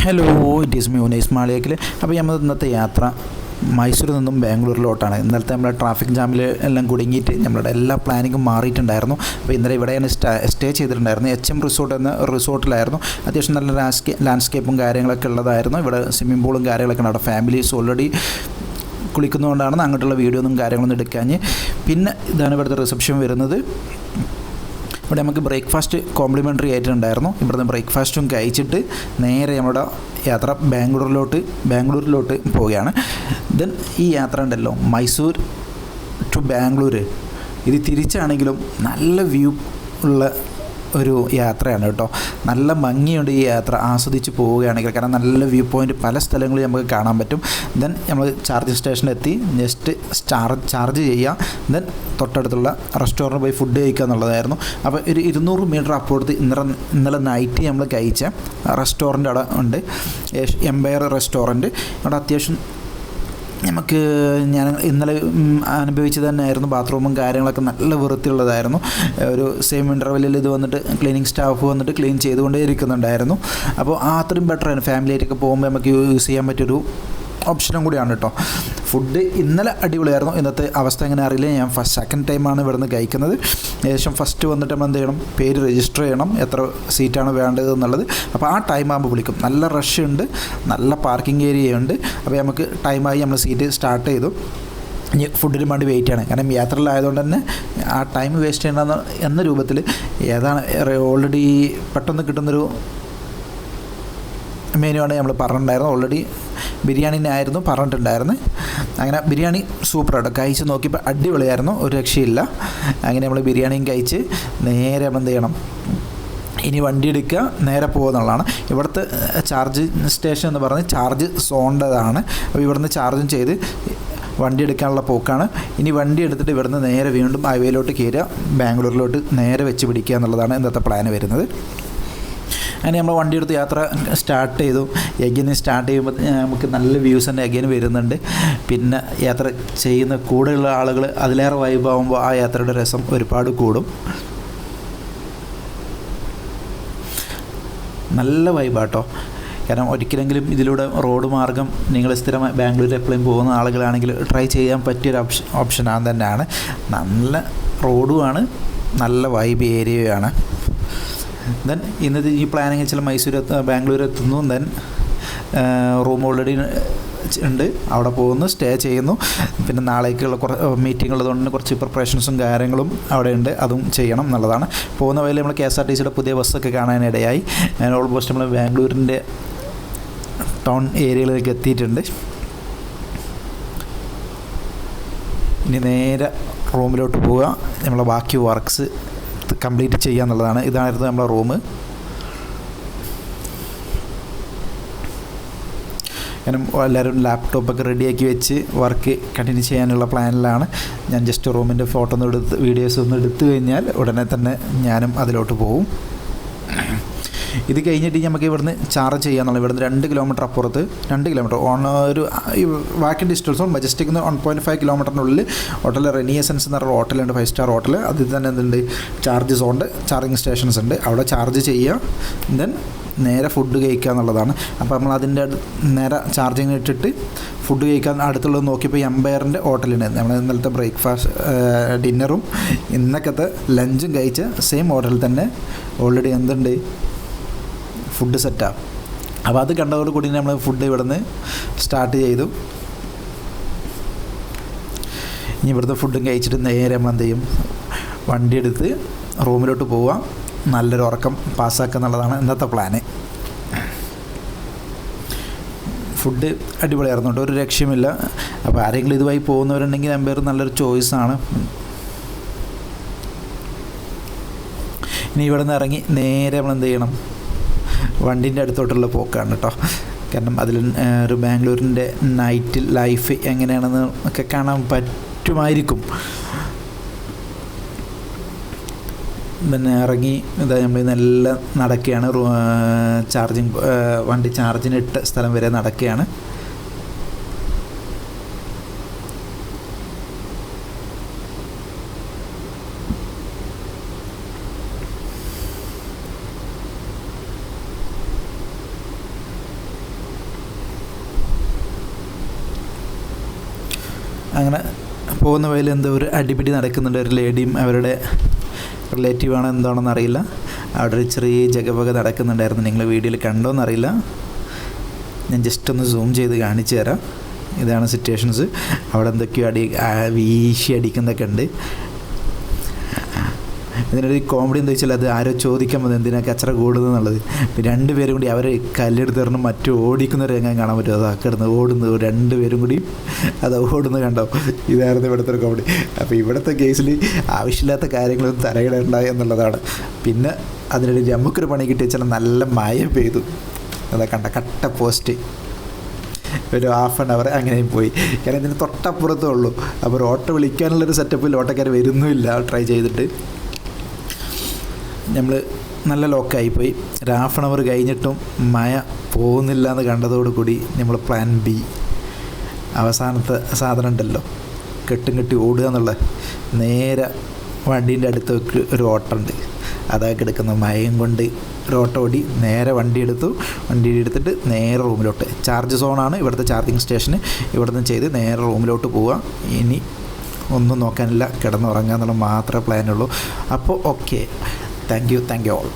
Hello, it is me Unais Maliyekkal. അപ്പോൾ നമ്മൾ ഇന്നത്തെ യാത്ര മൈസൂരിൽ നിന്നും ബാംഗ്ലൂരിലോട്ടാണ്. ഇന്നലത്തെ നമ്മളെ ട്രാഫിക് ജാമിൽ എല്ലാം കുടുങ്ങിയിട്ട് നമ്മളുടെ എല്ലാ പ്ലാനിങ്ങും മാറിയിട്ടുണ്ടായിരുന്നു. അപ്പോൾ ഇന്നലെ ഇവിടെയാണ് സ്റ്റേ ചെയ്തിട്ടുണ്ടായിരുന്നു. HM റിസോർട്ട് എന്ന റിസോർട്ടിലായിരുന്നു. അത്യാവശ്യം നല്ല ലാൻഡ്സ്കേപ്പും കാര്യങ്ങളൊക്കെ ഉള്ളതായിരുന്നു. ഇവിടെ സ്വിമ്മിംഗ് പൂളും കാര്യങ്ങളൊക്കെ ഉണ്ട്. അവിടെ ഫാമിലീസ് ഓൾറെഡി കുളിക്കുന്നതുകൊണ്ടാണ് അങ്ങോട്ടുള്ള വീഡിയോ ഒന്നും കാര്യങ്ങളൊന്നും എടുക്കാഞ്ഞ്. പിന്നെ ഇതാണ് ഇവിടുത്തെ റിസപ്ഷൻ വരുന്നത്. ഇവിടെ നമുക്ക് ബ്രേക്ക്ഫാസ്റ്റ് കോംപ്ലിമെൻ്ററി ആയിട്ടുണ്ടായിരുന്നു. ഇവിടുന്ന് ബ്രേക്ക്ഫാസ്റ്റും കഴിച്ചിട്ട് നേരെ നമ്മുടെ യാത്ര ബാംഗ്ലൂരിലോട്ട് പോവുകയാണ്. ദെൻ ഈ യാത്ര ഉണ്ടല്ലോ, മൈസൂർ ടു ബാംഗ്ലൂർ, ഇത് തിരിച്ചാണെങ്കിലും നല്ല വ്യൂ ഉള്ള ഒരു യാത്രയാണ് കേട്ടോ. നല്ല ഭംഗിയുണ്ട് ഈ യാത്ര ആസ്വദിച്ച് പോവുകയാണെങ്കിൽ. കാരണം നല്ല വ്യൂ പോയിൻ്റ് പല സ്ഥലങ്ങളിൽ നമുക്ക് കാണാൻ പറ്റും. ദെൻ നമ്മൾ ചാർജിങ് സ്റ്റേഷനിലെത്തി ജസ്റ്റ് ചാർജ് ചെയ്യുക. ദെൻ തൊട്ടടുത്തുള്ള റെസ്റ്റോറൻറ്റ് പോയി ഫുഡ് കഴിക്കുക എന്നുള്ളതായിരുന്നു. അപ്പോൾ ഒരു 200 മീറ്റർ അപ്പുറത്ത് ഇന്നലെ നൈറ്റ് നമ്മൾ കഴിച്ച റെസ്റ്റോറൻറ്റ് അവിടെ ഉണ്ട്, എംപയർ റെസ്റ്റോറൻറ്റ്. അവിടെ അത്യാവശ്യം നമുക്ക് ഞാൻ ഇന്നലെ അനുഭവിച്ചത് തന്നെയായിരുന്നു. ബാത്റൂമും കാര്യങ്ങളൊക്കെ നല്ല വൃത്തിയുള്ളതായിരുന്നു. ഒരു സെയിം ഇൻ്റർവെല്ലിൽ ഇത് വന്നിട്ട് ക്ലീനിങ് സ്റ്റാഫ് വന്നിട്ട് ക്ലീൻ ചെയ്തുകൊണ്ടേ ഇരിക്കുന്നുണ്ടായിരുന്നു. അപ്പോൾ അത്രയും ബെറ്ററാണ്. ഫാമിലിയായിട്ടൊക്കെ പോകുമ്പോൾ നമുക്ക് യൂസ് ചെയ്യാൻ പറ്റിയൊരു ഓപ്ഷനും കൂടിയാണ് കേട്ടോ. ഫുഡ് ഇന്നലെ അടിപൊളിയായിരുന്നു. ഇന്നത്തെ അവസ്ഥ എങ്ങനെ അറിയില്ല. ഞാൻ സെക്കൻഡ് ടൈമാണ് ഇവിടുന്ന് കഴിക്കുന്നത്. ഏകദേശം ഫസ്റ്റ് വന്നിട്ട് നമ്മൾ എന്ത് ചെയ്യണം, പേര് രജിസ്റ്റർ ചെയ്യണം, എത്ര സീറ്റാണ് വേണ്ടത് എന്നുള്ളത്. അപ്പോൾ ആ ടൈം ആകുമ്പോൾ വിളിക്കും. നല്ല റഷ് ഉണ്ട്, നല്ല പാർക്കിംഗ് ഏരിയ ഉണ്ട്. അപ്പോൾ നമുക്ക് ടൈമായി നമ്മൾ സീറ്റ് സ്റ്റാർട്ട് ചെയ്തു. ഇനി ഫുഡിന് വേണ്ടി വെയിറ്റ് ആണ്. കാരണം യാത്രയിലായതുകൊണ്ട് തന്നെ ആ ടൈം വേസ്റ്റ് ചെയ്യണമെന്ന് എന്ന രൂപത്തിൽ ഏതാണ് ഓൾറെഡി പെട്ടെന്ന് കിട്ടുന്നൊരു മെനു ആണ് നമ്മൾ പറഞ്ഞിട്ടുണ്ടായിരുന്നു. ഓൾറെഡി ബിരിയാണിനായിരുന്നു പറഞ്ഞിട്ടുണ്ടായിരുന്നത്. അങ്ങനെ ബിരിയാണി സൂപ്പറായിട്ട് കഴിച്ച് നോക്കിയപ്പോൾ അടിപൊളിയായിരുന്നു, ഒരു രക്ഷയില്ല. അങ്ങനെ നമ്മൾ ബിരിയാണിയും കഴിച്ച് നേരെ നമ്മൾ എന്ത് ചെയ്യണം, ഇനി വണ്ടി എടുക്കുക, നേരെ പോകുന്നുള്ളതാണ്. ഇവിടുത്തെ ചാർജ് സ്റ്റേഷൻ എന്ന് പറഞ്ഞ് ചാർജ് സോണ്ടതാണ്. അപ്പോൾ ഇവിടുന്ന് ചാർജും ചെയ്ത് വണ്ടി എടുക്കാനുള്ള പോക്കാണ്. ഇനി വണ്ടി എടുത്തിട്ട് ഇവിടുന്ന് നേരെ വീണ്ടും ഹൈവേയിലോട്ട് കയറുക, ബാംഗ്ലൂരിലോട്ട് നേരെ വെച്ച് പിടിക്കുക എന്നുള്ളതാണ് ഇന്നത്തെ പ്ലാൻ വരുന്നത്. അങ്ങനെ നമ്മൾ വണ്ടി എടുത്ത് യാത്ര സ്റ്റാർട്ട് ചെയ്തു. എഗൈൻ സ്റ്റാർട്ട് ചെയ്യുമ്പോൾ നമുക്ക് നല്ല വ്യൂസ് തന്നെ എഗൈൻ വരുന്നുണ്ട്. പിന്നെ യാത്ര ചെയ്യുന്ന കൂടെയുള്ള ആളുകൾ അതിലേറെ വൈബാകുമ്പോൾ ആ യാത്രയുടെ രസം ഒരുപാട് കൂടും. നല്ല വൈബാട്ടോ. കാരണം ഒരിക്കലെങ്കിലും ഇതിലൂടെ റോഡ് മാർഗം നിങ്ങൾ സ്ഥിരമായി ബാംഗ്ലൂർ എപ്പോഴും പോകുന്ന ആളുകളാണെങ്കിൽ ട്രൈ ചെയ്യാൻ പറ്റിയൊരു ഓപ്ഷൻ തന്നെയാണ്. നല്ല റോഡുമാണ്, നല്ല വൈബ് ഏരിയയാണ്. ദെൻ ഇന്നത്തെ ഈ പ്ലാനിങ് വെച്ചാൽ ബാംഗ്ലൂർ എത്തുന്നു. ദെൻ റൂം ഓൾറെഡി ഉണ്ട്, അവിടെ പോകുന്നു, സ്റ്റേ ചെയ്യുന്നു. പിന്നെ നാളേക്കുള്ള മീറ്റിംഗ് ഉള്ളതുകൊണ്ട് കുറച്ച് പ്രിപ്പറേഷൻസും കാര്യങ്ങളും അവിടെ ഉണ്ട്, അതും ചെയ്യണം എന്നുള്ളതാണ്. പോകുന്ന വഴിയിൽ നമ്മൾ KSRTCയുടെ പുതിയ ബസ്സൊക്കെ കാണാനിടയായി. ഞാൻ ഓൾമോസ്റ്റ് നമ്മൾ ബാംഗ്ലൂരിൻ്റെ ടൗൺ ഏരിയയിലേക്ക് എത്തിയിട്ടുണ്ട്. ഇനി നേരെ റൂമിലോട്ട് പോവുക, നമ്മളെ ബാക്കി വർക്ക്സ് കംപ്ലീറ്റ് ചെയ്യുക എന്നുള്ളതാണ്. ഇതായിരുന്നു നമ്മളെ റൂം. കാരണം എല്ലാവരും ലാപ്ടോപ്പൊക്കെ റെഡിയാക്കി വെച്ച് വർക്ക് കണ്ടിന്യൂ ചെയ്യാനുള്ള പ്ലാനിലാണ്. ഞാൻ ജസ്റ്റ് റൂമിൻ്റെ ഫോട്ടോ ഒന്നും വീഡിയോസ് ഒന്നും എടുത്തു കഴിഞ്ഞാൽ ഉടനെ തന്നെ ഞാനും അതിലോട്ട് പോകും. ഇത് കഴിഞ്ഞിട്ട് നമുക്ക് ഇവിടുന്ന് ചാർജ് ചെയ്യാന്നുള്ളത്. ഇവിടുന്ന് 2 കിലോമീറ്റർ അപ്പുറത്ത് 2 കിലോമീറ്റർ ഒരു വാക്കിംഗ് ഡിസ്റ്റൻസും മജസ്റ്റിക് 1.5 കിലോമീറ്ററിനുള്ളിൽ ഹോട്ടൽ റെനിയസൻസ് എന്ന് പറഞ്ഞ ഹോട്ടലുണ്ട്, 5 സ്റ്റാർ ഹോട്ടൽ. അതിൽ തന്നെ എന്തുണ്ട്, ചാർജസ് ഉണ്ട്, ചാർജിങ് സ്റ്റേഷൻസ് ഉണ്ട്. അവിടെ ചാർജ് ചെയ്യുക, ദെൻ നേരെ ഫുഡ് കഴിക്കുക എന്നുള്ളതാണ്. അപ്പോൾ നമ്മൾ അതിൻ്റെ നേരെ ചാർജിങ് ഇട്ടിട്ട് ഫുഡ് കഴിക്കാൻ അടുത്തുള്ളത് നോക്കിയപ്പോൾ എംപയറിൻ്റെ ഹോട്ടലുണ്ട്. നമ്മൾ ഇന്നലത്തെ ബ്രേക്ക്ഫാസ്റ്റ് ഡിന്നറും ഇന്നൊക്കത്തെ ലഞ്ചും കഴിച്ച സെയിം ഹോട്ടലിൽ തന്നെ ഓൾറെഡി എന്തുണ്ട്, ഫുഡ് സെറ്റാണ്. അപ്പോൾ അത് കണ്ടതോട് കൂടി നമ്മൾ ഫുഡ് ഇവിടുന്ന് സ്റ്റാർട്ട് ചെയ്തു. ഇനി ഇവിടുത്തെ ഫുഡും കഴിച്ചിട്ട് നേരെ നമ്മൾ എന്ത് ചെയ്യും, വണ്ടി എടുത്ത് റൂമിലോട്ട് പോവുക, നല്ലൊരു ഉറക്കം പാസ്സാക്കുക എന്നുള്ളതാണ് ഇന്നത്തെ പ്ലാന്. ഫുഡ് അടിപൊളിയായിരുന്നു കേട്ടോ, ഒരു രക്ഷയുമില്ല. അപ്പോൾ ആരെങ്കിലും ഇതുവഴി പോകുന്നവരുണ്ടെങ്കിൽ എംപയർ നല്ലൊരു ചോയ്സാണ്. ഇനി ഇവിടെ നിന്ന് ഇറങ്ങി നേരെ നമ്മൾ എന്ത് ചെയ്യണം, വണ്ടീൻ്റെ അടുത്തോട്ടുള്ള പോക്കാണ് കേട്ടോ. കാരണം അതിൽ ഒരു ബാംഗ്ലൂരിൻ്റെ നൈറ്റ് ലൈഫ് എങ്ങനെയാണെന്ന് ഒക്കെ കാണാൻ പറ്റുമായിരിക്കും. പിന്നെ ഇറങ്ങി ഇതാ നമ്മൾ നല്ല നടക്കുകയാണ്. വണ്ടി ചാർജിനിട്ട സ്ഥലം വരെ നടക്കുകയാണ്. അങ്ങനെ പോകുന്ന വഴിയിൽ എന്തോ ഒരു അടിപിടി നടക്കുന്നുണ്ട്. ഒരു ലേഡിയും അവരുടെ റിലേറ്റീവാണോ എന്താണെന്ന് അറിയില്ല. അവിടെ ഒരു ചെറിയ ജഗപക നടക്കുന്നുണ്ടായിരുന്നു. നിങ്ങൾ വീഡിയോയിൽ കണ്ടോയെന്നറിയില്ല. ഞാൻ ജസ്റ്റ് ഒന്ന് സൂം ചെയ്ത് കാണിച്ചു തരാം. ഇതാണ് സിറ്റുവേഷൻസ്. അവിടെ എന്തൊക്കെയോ വീശി അടിക്കുന്നതൊക്കെ ഉണ്ട്. ഇതിനൊരു കോമഡി എന്താ വെച്ചാൽ, അത് ആരോ ചോദിക്കാൻ വന്നത് എന്തിനാ കച്ചറ കൂടുന്നത് എന്നുള്ളത്. രണ്ടുപേരും കൂടി അവർ കല്ലെടുത്ത് പറഞ്ഞ് മറ്റു ഓടിക്കുന്നവരെ എങ്ങനെ കാണാൻ പറ്റും. അത് കിടന്ന് ഓടുന്നത് രണ്ടുപേരും കൂടി അത് ഓടുന്നത് കണ്ടോ. ഇതായിരുന്നു ഇവിടുത്തെ ഒരു കോമഡി. അപ്പോൾ ഇവിടുത്തെ കേസിൽ ആവശ്യമില്ലാത്ത കാര്യങ്ങളൊന്നും തലയിടണ്ട എന്നുള്ളതാണ്. പിന്നെ അതിനിടയിൽ നമുക്കൊരു പണി കിട്ടി വെച്ചാൽ നല്ല മഴ പെയ്തു. അതാ കണ്ട കട്ട പോസ്റ്റ് ഒരു 1/2 hour അങ്ങനെയും പോയി. കാരണം ഇതിന് തൊട്ടപ്പുറത്തേ ഉള്ളൂ. അപ്പോൾ ഓട്ടോ വിളിക്കാനുള്ളൊരു സെറ്റപ്പിൽ ഓട്ടോക്കാർ വരുന്നുമില്ല. ട്രൈ ചെയ്തിട്ട് നമ്മൾ നല്ല ലോക്കായിപ്പോയി. ഒരു 1/2 hour കഴിഞ്ഞിട്ടും മഴ പോകുന്നില്ല എന്ന് കണ്ടതോടുകൂടി നമ്മൾ പ്ലാൻ ബി, അവസാനത്തെ സാധനം ഉണ്ടല്ലോ കെട്ടും കെട്ടി ഓടുക എന്നുള്ള, നേരെ വണ്ടീൻ്റെ അടുത്തേക്ക് ഒരു ഓട്ടം ഉണ്ട്. അതൊക്കെ എടുക്കുന്ന മഴയും കൊണ്ട് ഒരു ഓട്ടോ ഓടി നേരെ വണ്ടി എടുത്തിട്ട് നേരെ റൂമിലോട്ട്. ചാർജ് സോണാണ് ഇവിടുത്തെ ചാർജിങ് സ്റ്റേഷന്. ഇവിടെ നിന്ന് ചെയ്ത് നേരെ റൂമിലോട്ട് പോവുക. ഇനി ഒന്നും നോക്കാനില്ല, കിടന്നുറങ്ങുക എന്നുള്ള മാത്രമേ പ്ലാനുള്ളൂ. അപ്പോൾ ഓക്കെ, താങ്ക് യു all.